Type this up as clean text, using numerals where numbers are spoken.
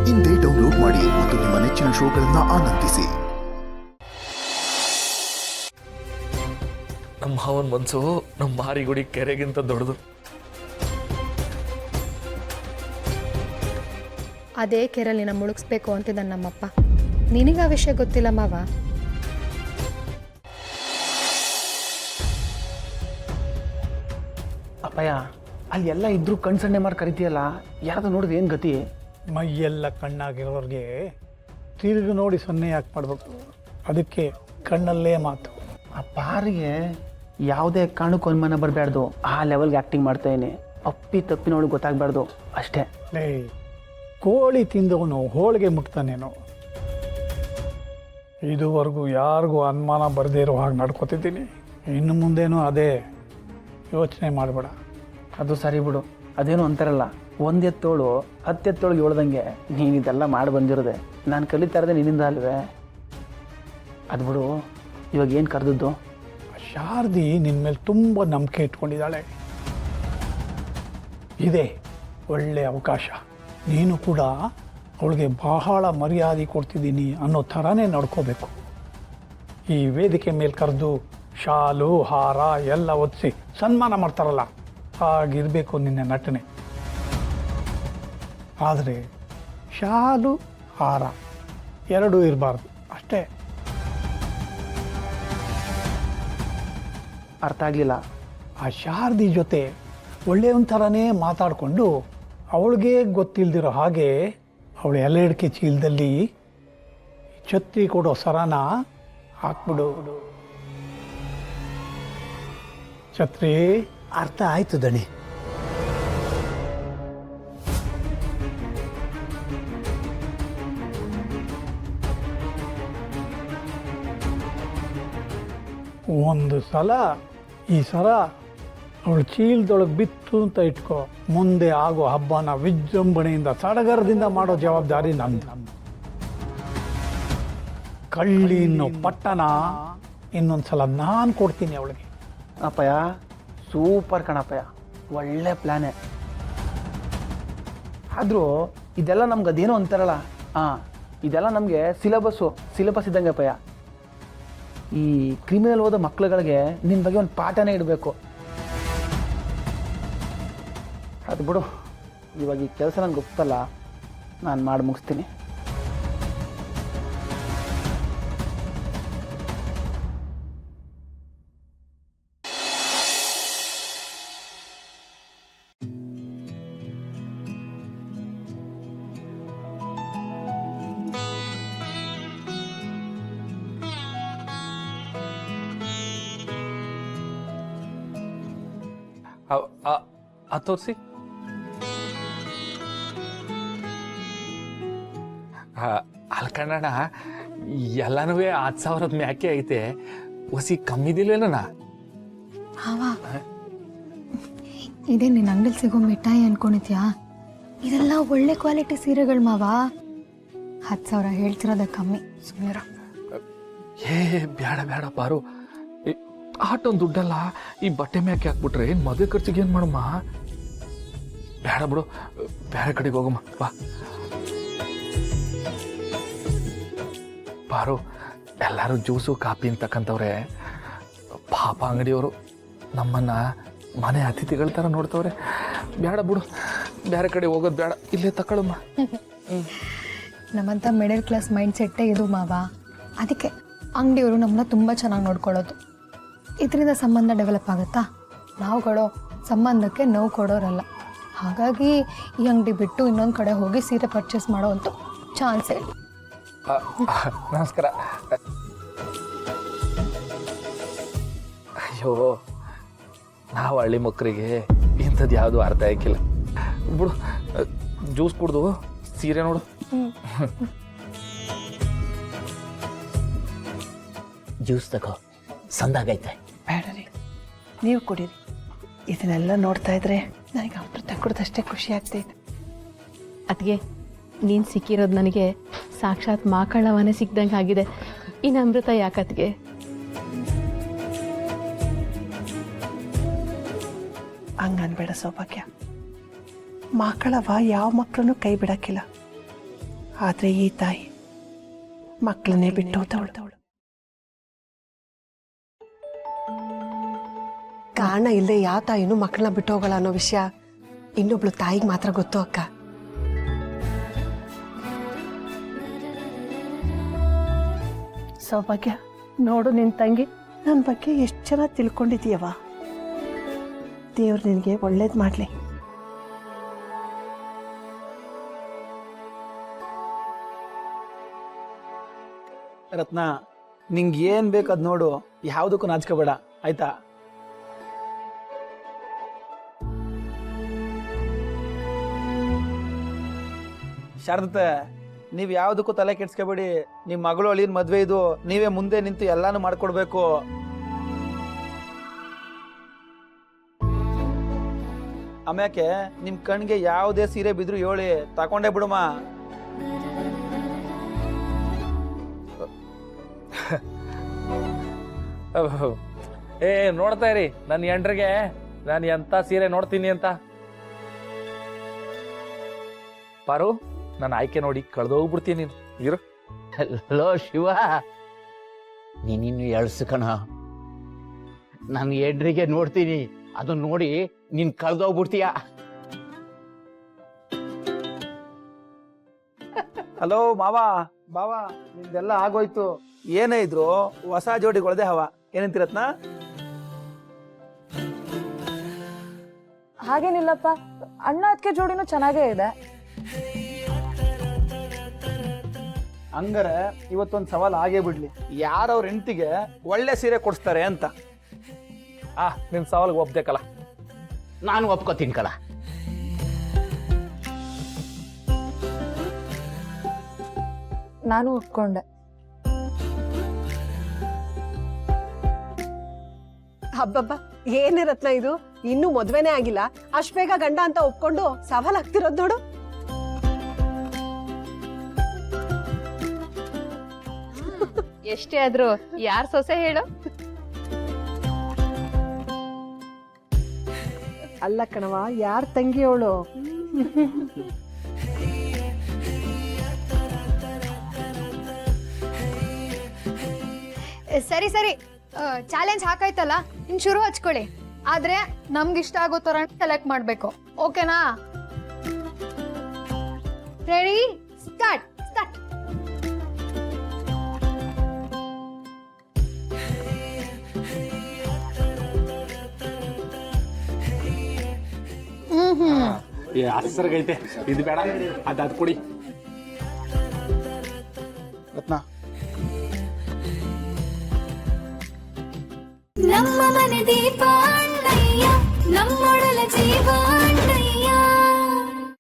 ಇಂದೇ ಡೌನ್ಲೋಡ್ ಮಾಡಿ ಮತ್ತು ನಿಮ್ಮ ನೆಚ್ಚಿನ ಶೋಗಳನ್ನು ಆನಂದಿಸಿ. ನಮ್ಮ ಮಾವನ ಮನಸ್ಸು ನಮ್ಮ ಮಾರಿಗುಡಿ ಕೆರೆಗಿಂತ ದೊಡ್ಡದು. ಅದೇ ಕೆರೆಯಲ್ಲಿ ಮುಳುಗಿಸ್ಬೇಕು ಅಂತಿದ್ದಾನೆ ನಮ್ಮಪ್ಪ. ನಿನಗೆ ಆ ವಿಷಯ ಗೊತ್ತಿಲ್ಲ ಮಾವ. ಅಪ್ಪಯ್ಯ, ಅಲ್ಲಿ ಎಲ್ಲ ಇದ್ರೂ ಕಣ್ ಸಣ್ಣೆ ಮಾಡಿ ಕರಿತೀಯಲ್ಲ, ಯಾರ್ದು ನೋಡಿದ್ರೆ ಏನು ಗತಿ? ಮೈಯೆಲ್ಲ ಕಣ್ಣಾಗಿರೋರಿಗೆ ತಿರುಗಿ ನೋಡಿ ಸೊನ್ನೆ ಯಾಕೆ ಮಾಡಬೇಕು? ಅದಕ್ಕೆ ಕಣ್ಣಲ್ಲೇ ಮಾತು. ಆ ಪಾರಿಗೆ ಯಾವುದೇ ಕಾರಣಕ್ಕೂ ಅನುಮಾನ ಬರಬಾರ್ದು. ಆ ಲೆವೆಲ್ಗೆ ಆ್ಯಕ್ಟಿಂಗ್ ಮಾಡ್ತಾಯಿನಿ. ಅಪ್ಪಿ ತಪ್ಪಿ ನೋಡಿ ಗೊತ್ತಾಗಬಾರ್ದು ಅಷ್ಟೇ. ಲೇ, ಕೋಳಿ ತಿಂದವನು ಹೋಳಿಗೆ ಮುಟ್ತಾನೇನು? ಇದುವರೆಗೂ ಯಾರಿಗೂ ಅನುಮಾನ ಬರದೇ ಇರೋ ಹಾಗೆ ನಡ್ಕೋತಿದ್ದೀನಿ. ಇನ್ನು ಮುಂದೇನೂ ಅದೇ ಯೋಚನೆ ಮಾಡಬೇಡ. ಅದು ಸರಿ ಬಿಡು. ಅದೇನು ಅಂತಾರಲ್ಲ, ಒಂದೆತ್ತೋಳು 10 ಎತ್ತೋಳಿಗೆ ಹೇಳ್ದಂಗೆ ನೀನು ಇದೆಲ್ಲ ಮಾಡಿ ಬಂದಿರೋದೆ. ನಾನು ಕಲಿತಾ ಇರೋದೆ ನಿನ್ನಿಂದ ಅಲ್ವೇ? ಅದು ಬಿಡು, ಇವಾಗ ಏನು ಕರೆದದ್ದು? ಶಾರದಿ ನಿನ್ನ ಮೇಲೆ ತುಂಬ ನಂಬಿಕೆ ಇಟ್ಕೊಂಡಿದ್ದಾಳೆ. ಇದೆ ಒಳ್ಳೆಯ ಅವಕಾಶ. ನೀನು ಕೂಡ ಅವಳಿಗೆ ಬಹಳ ಮರ್ಯಾದೆ ಕೊಡ್ತಿದ್ದೀನಿ ಅನ್ನೋ ಥರನೇ ನಡ್ಕೋಬೇಕು. ಈ ವೇದಿಕೆ ಮೇಲೆ ಕರೆದು ಶಾಲು ಹಾರ ಎಲ್ಲ ಒದಿಸಿ ಸನ್ಮಾನ ಮಾಡ್ತಾರಲ್ಲ, ಹಾಗಿರಬೇಕು ನಿನ್ನ ನಟನೆ. ಆದರೆ ಶಾಲು ಹಾರ ಎರಡೂ ಇರಬಾರ್ದು ಅಷ್ಟೇ. ಅರ್ಥ ಆಗಲಿಲ್ಲ. ಆ ಶಾರದಿ ಜೊತೆ ಒಳ್ಳೆಯವನ ಥರನೇ ಮಾತಾಡಿಕೊಂಡು ಅವಳಿಗೆ ಗೊತ್ತಿಲ್ದಿರೋ ಹಾಗೆ ಅವಳ ಎಲೆಡಿಕೆ ಚೀಲದಲ್ಲಿ ಛತ್ರಿ ಕೊಡೋ ಸರನ ಹಾಕ್ಬಿಡು. ಛತ್ರಿ ಅರ್ಥ ಆಯ್ತು ದಣಿ. ಒಂದು ಸಲ ಈ ಸರ ಅವಳು ಚೀಲದೊಳಗೆ ಬಿತ್ತು ಅಂತ ಇಟ್ಕೋ, ಮುಂದೆ ಆಗೋ ಹಬ್ಬನ ವಿಜೃಂಭಣೆಯಿಂದ ಸಡಗರದಿಂದ ಮಾಡೋ ಜವಾಬ್ದಾರಿ ನಂದು. ಕಳ್ಳಿ ಅನ್ನೋ ಪಟ್ಟಣ ಇನ್ನೊಂದ್ಸಲ ನಾನು ಕೊಡ್ತೀನಿ ಅವಳಿಗೆ. ಅಪ್ಪಯ್ಯ, ಸೂಪರ್ ಕಣಪ್ಪಯ್ಯ, ಒಳ್ಳೆ ಪ್ಲ್ಯಾನೇ. ಆದರೂ ಇದೆಲ್ಲ ನಮ್ಗೆ ಅದೇನೋ ಅಂತಾರಲ್ಲ, ಇದೆಲ್ಲ ನಮಗೆ ಸಿಲೆಬಸ್ ಇದ್ದಂಗೆ ಅಪ್ಪಯ್ಯ. ಈ ಕ್ರಿಮಿನಲ್ ಓದೋ ಮಕ್ಳುಗಳಿಗೆ ನಿನ್ನ ಬಗ್ಗೆ ಒಂದು ಪಾಠನೇ ಇಡಬೇಕು. ಅದು ಬಿಡು, ಇವಾಗ ಈ ಕೆಲಸ ನಂಗೆ ಗೊತ್ತಲ್ಲ, ನಾನು ಮಾಡಿ ಮುಗಿಸ್ತೀನಿ. ತೋರಿಸಿ. ಅಲ್ಲಿ ಕನ್ನಡ ಎಲ್ಲನೂ 10,000 ಮ್ಯಾಕೆ ಐತೆ. ಹೊಸಿ ಕಮ್ಮಿದಿಲ್ವೇನ? ಇದೇ ನಿನ್ನ ಅಂಗಡಿಲಿ ಸಿಗೋ ಮಿಠಾಯಿ ಅನ್ಕೊಂಡಿದ್ಯಾ? ಇದೆಲ್ಲ ಒಳ್ಳೆ ಕ್ವಾಲಿಟಿ ಸೀರೆಗಳು ಮಾವ. 10,000 ಹೇಳ್ತಿರೋದ ಕಮ್ಮಿ. ಸುಮ್ಮನೆ ಬೇಡ ಬೇಡ ಪಾರು, ಆಟೊಂದು ದುಡ್ಡಲ್ಲ. ಈ ಬಟ್ಟೆ ಮ್ಯಾಕೆ ಹಾಕ್ಬಿಟ್ರೆ ಏನು ಮದುವೆ ಖರ್ಚಿಗೆ ಏನು ಮಾಡಮ್ಮ? ಬೇಡ ಬಿಡು, ಬೇರೆ ಕಡೆಗೆ ಹೋಗಮ್ಮ ಬಾ. ಪಾರು, ಎಲ್ಲರೂ ಜ್ಯೂಸು ಕಾಫಿ ಅಂತಕ್ಕಂಥವ್ರೆ. ಪಾಪ ಅಂಗಡಿಯವರು ನಮ್ಮನ್ನ ಮನೆ ಅತಿಥಿಗಳ ಥರ ನೋಡ್ತವ್ರೆ. ಬೇಡ ಬಿಡು, ಬೇರೆ ಕಡೆ ಹೋಗೋದು ಬೇಡ, ಇಲ್ಲೇ ತಗೊಳಮ್ಮ. ನಮ್ಮಂಥ ಮಿಡಲ್ ಕ್ಲಾಸ್ ಮೈಂಡ್ ಸೆಟ್ಟೇ ಇದು ಮಾವ. ಅದಕ್ಕೆ ಅಂಗಡಿಯವರು ನಮ್ಮನ್ನ ತುಂಬ ಚೆನ್ನಾಗಿ ನೋಡ್ಕೊಳ್ಳೋದು. ಇದರಿಂದ ಸಂಬಂಧ ಡೆವಲಪ್ ಆಗುತ್ತಾ? ನಾವು ಕೊಡೋ ಸಂಬಂಧಕ್ಕೆ ನೋವು ಕೊಡೋರಲ್ಲ. ಹಾಗಾಗಿ ಈ ಅಂಗಡಿ ಬಿಟ್ಟು ಇನ್ನೊಂದು ಕಡೆ ಹೋಗಿ ಸೀರೆ ಪರ್ಚೇಸ್ ಮಾಡೋ ಅಂತೂ ಚಾನ್ಸ್ ಇಲ್ಲ. ನಮಸ್ಕಾರ. ಅಯ್ಯೋ, ನಾವು ಹಳ್ಳಿ ಮಕ್ಕಳಿಗೆ ಇಂಥದ್ದು ಯಾವುದು ಅರ್ಥ ಆಗಿಲ್ಲ ಬಿಡು. ಜ್ಯೂಸ್ ಕುಡ್ದು ಸೀರೆ ನೋಡು. ಜ್ಯೂಸ್ ತಗೋ, ಸಂದಾಗೈತೆ. ಬೇಡ ರೀ, ನೀವು ಕುಡೀರಿ. ಇದನ್ನೆಲ್ಲ ನೋಡ್ತಾ ಇದ್ರೆ ನನಗೆ ಅಮೃತ ಕುಡ್ದಷ್ಟೇ ಖುಷಿ ಆಗ್ತೈತೆ. ಅದಕ್ಕೆ ನೀನು ಸಿಕ್ಕಿರೋದು ನನಗೆ ಸಾಕ್ಷಾತ್ ಮಾಕಳವನೇ ಸಿಕ್ದಂಗೆ ಆಗಿದೆ. ಇನ್ನು ಅಮೃತ ಯಾಕತ್ಗೆ? ಹಂಗನ್ಬೇಡ ಸೌಭಾಗ್ಯ. ಮಕ್ಕಳವ ಯಾವ ಮಕ್ಕಳನ್ನು ಕೈ ಬಿಡಕ್ಕಿಲ್ಲ. ಆದರೆ ಈ ತಾಯಿ ಮಕ್ಕಳನ್ನೇ ಬಿಟ್ಟು ಹೋದವಳು. ಕಾರಣ ಇಲ್ಲದೆ ಯಾವ ತಾಯಿನೂ ಮಕ್ಕಳನ್ನ ಬಿಟ್ಟು ಹೋಗಲ್ಲ ಅನ್ನೋ ವಿಷಯ ಇನ್ನೊಬ್ಳು ತಾಯಿಗೆ ಮಾತ್ರ ಗೊತ್ತು ಅಕ್ಕ. ಸೌಭಾಗ್ಯ, ನೋಡು ನಿನ್ ತಂಗಿ ನನ್ನ ಬಗ್ಗೆ ಎಷ್ಟು ಚೆನ್ನಾಗಿ ತಿಳ್ಕೊಂಡಿದೀಯವ. ದೇವ್ರು ನಿನಗೆ ಒಳ್ಳೇದು ಮಾಡಲಿ. ರತ್ನ, ನಿಂಗೆ ಏನು ಬೇಕು ಅದು ನೋಡು, ಯಾವುದಕ್ಕೂ ನಾಚ್ಕೋಬೇಡ ಆಯ್ತಾ? ಶಾರದತೆ, ನೀವು ಯಾವುದಕ್ಕೂ ತಲೆ ಕೆಡ್ಸ್ಕೊಬೇಡಿ. ನಿಮ್ಮ ಮಗಳು ಅಳಿನ ಮದುವೆ ಇದು, ನೀವೇ ಮುಂದೆ ನಿಂತು ಎಲ್ಲಾನು ಮಾಡ್ಕೊಡ್ಬೇಕು. ಆಮ್ಯಾಕೆ ನಿಮ್ಮ ಕಣ್ಣಿಗೆ ಯಾವುದೇ ಸೀರೆ ಬಿದ್ರು ಹೇಳಿ ತಕೊಂಡೇ ಬಿಡುಮ. ಏ ನೋಡ್ತಾ ಇರಿ ನನ್ನ ಎಂಡ್ರಿಗೆ ನಾನು ಎಂತ ಸೀರೆ ನೋಡ್ತೀನಿ ಅಂತ. ಪಾರು, ನನ್ನ ಆಯ್ಕೆ ನೋಡಿ ಕಳೆದೋಗ್ಬಿಡ್ತೀನಿ ನೀನು. ಇರು. ಲೋ ಶಿವ, ನೀನಿನ್ನು ಎಳ್ಸು ಕಣ. ನಾನು ಎಡ್ರಿಗೆ ನೋಡ್ತೀನಿ, ಅದನ್ನ ನೋಡಿ ನೀನ್ ಕಳ್ದೋಗ್ಬಿಡ್ತೀಯ. ಹಲೋ ಮಾವ, ಬಾವ, ನಿಮ್ದೆಲ್ಲ ಆಗೋಯ್ತು. ಏನೇ ಇದ್ರು ಹೊಸ ಜೋಡಿಗಳದೇ ಹವ. ಏನಂತೀರತ್ನ? ಹಾಗೇನಿಲ್ಲಪ್ಪ, ಅಣ್ಣ ಅದಕ್ಕೆ ಜೋಡಿನೂ ಚೆನ್ನಾಗೇ ಇದೆ. ಹಂಗಾರೆ ಇವತ್ತೊಂದು ಸವಾಲ್ ಆಗೇ ಬಿಡ್ಲಿ, ಯಾರವ್ರ ಹೆಂಡತಿಗೆ ಒಳ್ಳೆ ಸೀರೆ ಕೊಡಿಸ್ತಾರೆ ಅಂತ. ನಿನ್ ಸವಾಲ್ಗೆ ಒಪ್ಬೇಕಲ್ಲ. ನಾನು ಒಪ್ಕೋತೀನಿ ಕಳ. ನಾನು ಒಪ್ಕೊಂಡೆ. ಹಬ್ಬಬ್ಬ, ಏನೇ ರತ್ನ ಇದು, ಇನ್ನೂ ಮದ್ವೆನೇ ಆಗಿಲ್ಲ, ಅಷ್ಟ್ ಬೇಗ ಗಂಡ ಅಂತ ಒಪ್ಕೊಂಡು ಸವಾಲ್ ಆಗ್ತಿರೋದ್ ನೋಡು. ಎಷ್ಟೇ ಆದ್ರೂ ಯಾರ್ ಸೊಸೆ ಹೇಳು? ಅಲ್ಲ ಕಣವ, ಯಾರ್ ತಂಗಿ ಅವಳು? ಸರಿ ಸರಿ, ಚಾಲೆಂಜ್ ಹಾಕಾಯ್ತಲ್ಲ, ಇನ್ ಶುರು ಹಚ್ಕೊಳ್ಳಿ. ಆದ್ರೆ ನಮ್ಗಿಷ್ಟ ಆಗೋ ತರ ಸೆಲೆಕ್ಟ್ ಮಾಡ್ಬೇಕು, ಓಕೆನಾ? Ready, start start. ಹಸರ್ಗೈತೆ, ಇದು ಬೇಡ, ಅದ್ ಕೊಡಿ. ರತ್ನ, ನಮ್ಮ ಮನೆ ದೀಪ ಅಣ್ಣಯ್ಯ, ನಮ್ಮೊಡಲ ಜೀವ